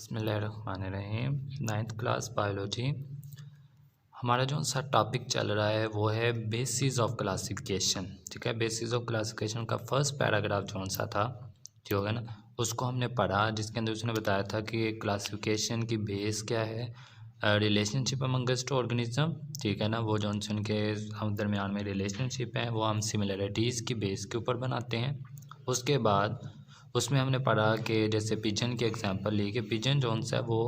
बिस्मिल्लाहिर्रहमानिर्रहीम। 9th class biology हमारा जो सा टॉपिक चल रहा है वो है बेसिस ऑफ क्लासिफिकेशन। ठीक है, बेसिस ऑफ क्लासिफिकेशन का फर्स्ट पैराग्राफ जो सा था जो होगा ना उसको हमने पढ़ा, जिसके अंदर उसने बताया था कि क्लासिफिकेशन की बेस क्या है, रिलेशनशिप अमंगस्ट ऑर्गेनिज्म। ठीक है ना, वो जो उनके दरमियान में रिलेशनशिप है वो हम सिमिलरिटीज़ की बेस के ऊपर बनाते हैं। उसके बाद उसमें हमने पढ़ा कि जैसे पिजन की एग्जांपल ली कि पिजन जोन्स है वो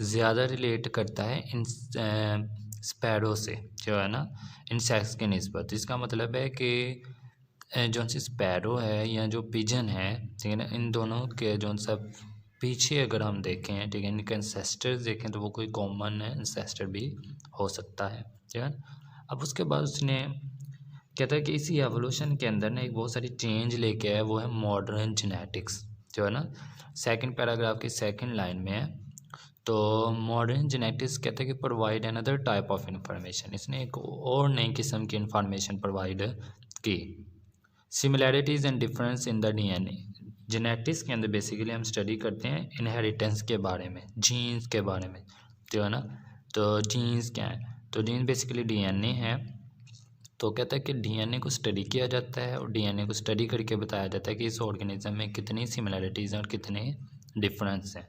ज़्यादा रिलेट करता है इन स्पैरो से, जो है ना इंसेक्ट्स के निस्बत। इसका मतलब है कि जो सी स्पैरो है या जो पिजन है, ठीक है ना, इन दोनों के जो सब पीछे अगर हम देखें, ठीक है, इनके एंसेस्टर्स देखें तो वो कोई कॉमन एंसेस्टर भी हो सकता है। ठीक है, अब उसके बाद उसने कहता है कि इसी एवोल्यूशन के अंदर ना एक बहुत सारी चेंज लेके आया, वो है मॉडर्न जेनेटिक्स, जो है ना सेकंड पैराग्राफ की सेकंड लाइन में है। तो मॉडर्न जेनेटिक्स कहते हैं कि provide another type of information, इसने एक और नई किस्म की इंफॉर्मेशन प्रोवाइड की। Similarities and difference in the DNA. Genetics के अंदर बेसिकली हम स्टडी करते हैं इनहेरिटेंस के बारे में, जीन्स के बारे में, जो है ना। तो जीन्स क्या है, तो जीन्स बेसिकली डीएनए है। तो कहता है कि डीएनए को स्टडी किया जाता है और डीएनए को स्टडी करके बताया जाता है कि इस ऑर्गेनिज्म में कितनी सिमिलरिटीज़ हैं और कितने डिफरेंस हैं।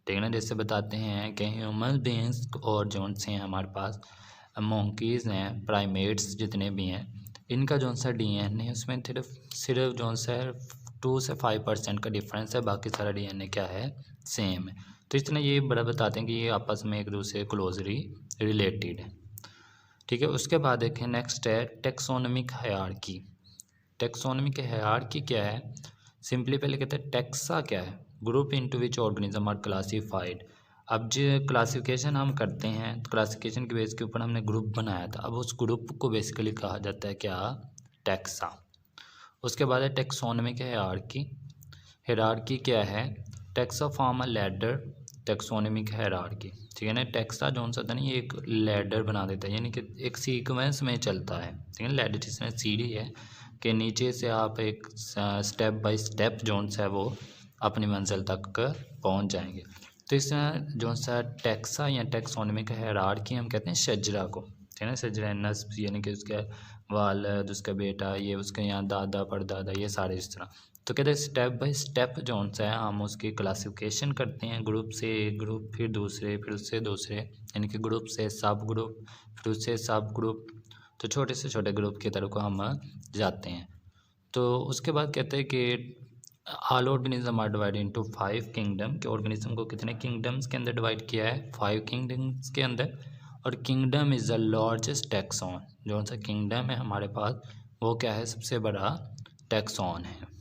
ठीक है ना, जैसे बताते हैं कि ह्यूमन बींग्स और जोन्स हैं हमारे पास, मोंकीज़ हैं, प्राइमेट्स जितने भी हैं, इनका जो सा डीएनए है उसमें सिर्फ जो सा 2 से 5% का डिफरेंस है, बाकी सारा डीएनए क्या है, सेम है। तो इतना ये बड़ा बताते हैं कि ये आपस में एक दूसरे क्लोजली रिलेटेड है। ठीक है, उसके बाद देखें नेक्स्ट है टेक्सोनमिक हायरार्की। टेक्सोनमिक हायरार्की क्या है, सिंपली पहले कहते हैं टेक्सा क्या है, group into which organism are classified. अब जो क्लासिफिकेशन हम करते हैं, क्लासिफिकेशन के बेस के ऊपर हमने ग्रुप बनाया था, अब उस ग्रुप को बेसिकली कहा जाता है क्या, टेक्सा। उसके बाद है टेक्सोनमिक हायरार्की। हायरार्की क्या है, taxa form a ladder taxonomic hierarchy. ठीक है ना, टेक्सा जो सा था ना ये एक लैडर बना देता है, यानी कि एक सीक्वेंस में चलता है। ठीक है, लैडर जिसमें सीढ़ी है कि नीचे से आप एक स्टेप बाय स्टेप जो सा है वो अपनी मंजिल तक पहुंच जाएंगे। तो इस जो सा टेक्सा या टेक्सोनमिक हायरार्की हम कहते हैं शजरा को। ठीक है ना, शजरा नस्ब यानी कि उसके वालिद, उसका बेटा, ये उसके यहाँ दादा परदादा, ये सारे इस तरह। तो कहते हैं स्टेप बाय स्टेप जो सा है हम उसकी क्लासिफिकेशन करते हैं, ग्रुप से एक ग्रुप, फिर दूसरे, फिर उससे दूसरे, यानी कि ग्रुप से सब ग्रुप, फिर उससे सब ग्रुप, तो छोटे से छोटे ग्रुप की तरफ को हम जाते हैं। तो उसके बाद कहते हैं कि all organism are divide into 5 kingdom, के ऑर्गेनिज्म को कितने किंगडम्स के अंदर डिवाइड किया है, 5 किंगडम्स के अंदर। और kingdom is the largest taxon, जो सा किंगडम है हमारे पास वो क्या है, सबसे बड़ा टैक्सॉन है।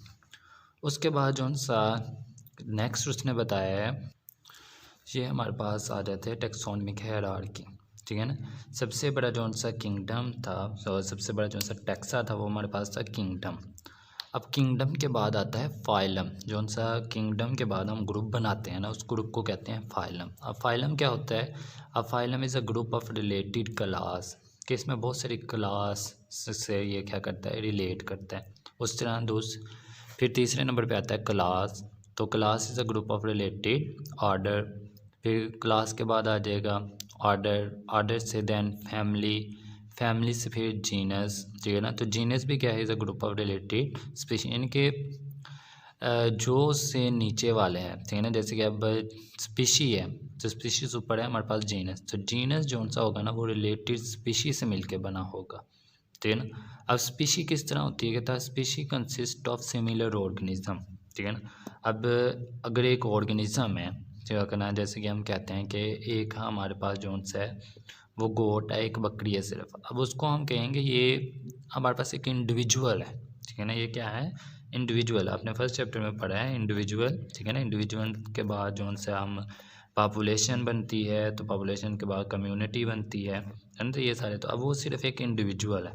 उसके बाद जो सा नेक्स्ट उसने बताया है, ये हमारे पास आ जाते हैं टेक्सोनमिक हायरार्की। ठीक है ना, सबसे बड़ा जो सा किंगडम था, तो सबसे बड़ा जो सा टैक्सा था वो हमारे पास था किंगडम। अब किंगडम के बाद आता है फाइलम, जो सा किंगडम के बाद हम ग्रुप बनाते हैं ना, उस ग्रुप को कहते हैं फाइलम। अब फाइलम क्या होता है, अब phylum is a group of related class, कि इसमें बहुत सारी क्लास से ये क्या करता है, रिलेट करता है। उस तरह फिर तीसरे नंबर पे आता है क्लास, तो class is a group of related order. फिर क्लास के बाद आ जाएगा ऑर्डर, ऑर्डर से देन फैमिली, फैमिली से फिर जीनस। ठीक है ना, तो जीनस भी क्या है, is a group of related species, इनके जो से नीचे वाले हैं। ठीक है ना, जैसे कि अब स्पीशी है तो स्पीशीज ऊपर है हमारे पास जीनस, तो जीनस जो सा होगा ना वो रिलेटेड स्पीशी से मिलके बना होगा। ठीक है ना, अब स्पीशी किस तरह होती है, कहता है species consist of similar organism. ठीक है ना, अब अगर एक ऑर्गेनिज्म है, जो कहना जैसे कि हम कहते हैं कि एक हमारे पास जोन सा है वो गोट है, एक बकरी है सिर्फ, अब उसको हम कहेंगे ये हमारे पास एक इंडिविजुअल है। ठीक है ना, ये क्या है, इंडिविजुअल। आपने फर्स्ट चैप्टर में पढ़ा है इंडिविजुअल। ठीक है ना, इंडिविजुअल के बाद जोन से हम पॉपुलेशन बनती है, तो पॉपुलेशन के बाद कम्युनिटी बनती है ना, तो ये सारे, तो अब वो सिर्फ एक इंडिविजुअल है।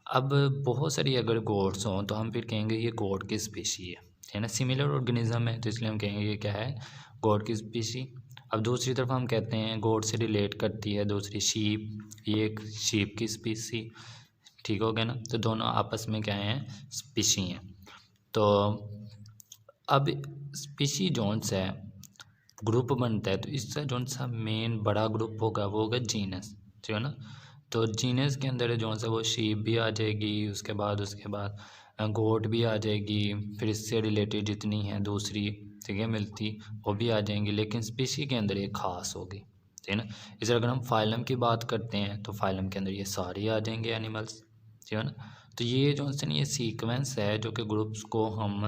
अब बहुत सारी अगर गोट्स हों तो हम फिर कहेंगे ये गोट की स्पीशी है ना, सिमिलर ऑर्गेनिज्म है तो इसलिए हम कहेंगे ये क्या है, गोट की स्पीशी। अब दूसरी तरफ हम कहते हैं गोट से रिलेट करती है दूसरी शीप, ये एक शीप की स्पीशी। ठीक हो गया ना, तो दोनों आपस में क्या हैं, स्पीशी हैं। तो अब स्पीशी जोन्स है ग्रुप बनता है तो इसका जो सा मेन बड़ा ग्रुप होगा वो होगा जीनस, ठीक है ना। तो जीनस के अंदर जो सा वो शीप भी आ जाएगी, उसके बाद गोट भी आ जाएगी, फिर इससे रिलेटेड जितनी हैं दूसरी, ठीक है, मिलती वो भी आ जाएंगी, लेकिन स्पीशी के अंदर एक ख़ास होगी, ठीक है ना। इस अगर हम फाइलम की बात करते हैं तो फाइलम के अंदर ये सारे आ जाएंगे एनिमल्स, ठीक है ना। तो ये जो है ये सीक्वेंस है जो कि ग्रुप्स को हम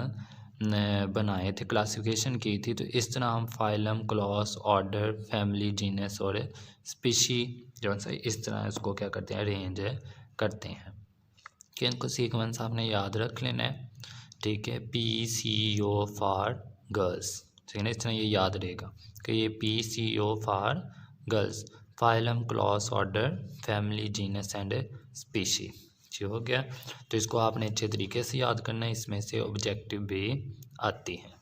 बनाए थे, क्लासिफिकेशन की थी। तो इस तरह हम phylum, class, order, family, genus और स्पीशी जो है इस तरह इसको क्या करते हैं, अरेंज करते हैं। कि इनको सीक्वेंस आपने याद रख लेना है, ठीक है। PCO फॉर गर्ल्स, ठीक है ना, इस तरह ये याद रहेगा कि ये PCO for girls, phylum, class, order, family, genus and species, ठीक हो गया। तो इसको आपने अच्छे तरीके से याद करना है, इसमें से ऑब्जेक्टिव भी आती है।